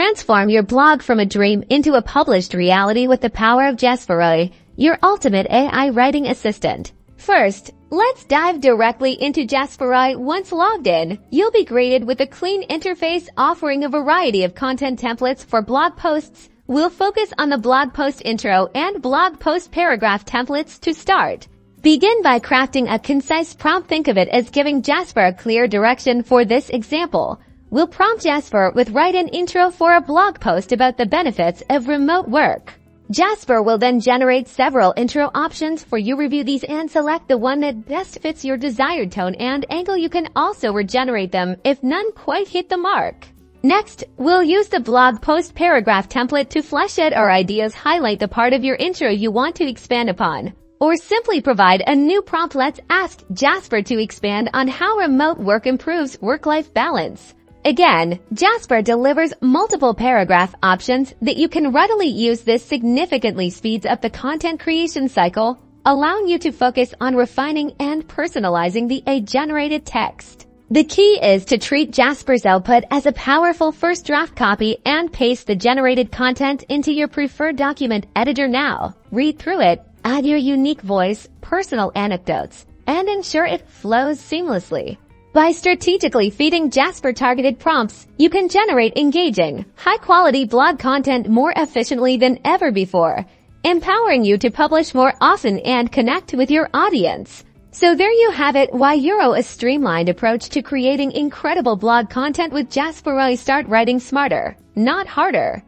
Transform your blog from a dream into a published reality with the power of Jasper.AI, your ultimate AI writing assistant. First, let's dive directly into Jasper.AI. Once logged in, you'll be greeted with a clean interface offering a variety of content templates for blog posts. We'll focus on the blog post intro and blog post paragraph templates to start. Begin by crafting a concise prompt. Think of it as giving Jasper a clear direction. For this example, we'll prompt Jasper with write an intro for a blog post about the benefits of remote work. Jasper will then generate several intro options for you. Review these and select the one that best fits your desired tone and angle. You can also regenerate them if none quite hit the mark. Next, we'll use the blog post paragraph template to flesh out our ideas. Highlight the part of your intro you want to expand upon, or simply provide a new prompt. Let's ask Jasper to expand on how remote work improves work-life balance. Again, Jasper delivers multiple paragraph options that you can readily use. This significantly speeds up the content creation cycle, allowing you to focus on refining and personalizing the AI-generated text. The key is to treat Jasper's output as a powerful first draft. Copy and paste the generated content into your preferred document editor now. Read through it, add your unique voice, personal anecdotes, and ensure it flows seamlessly. By strategically feeding Jasper targeted prompts, you can generate engaging, high-quality blog content more efficiently than ever before, empowering you to publish more often and connect with your audience. So there you have it. Why a streamlined approach to creating incredible blog content with Jasper.AI. Start writing smarter, not harder.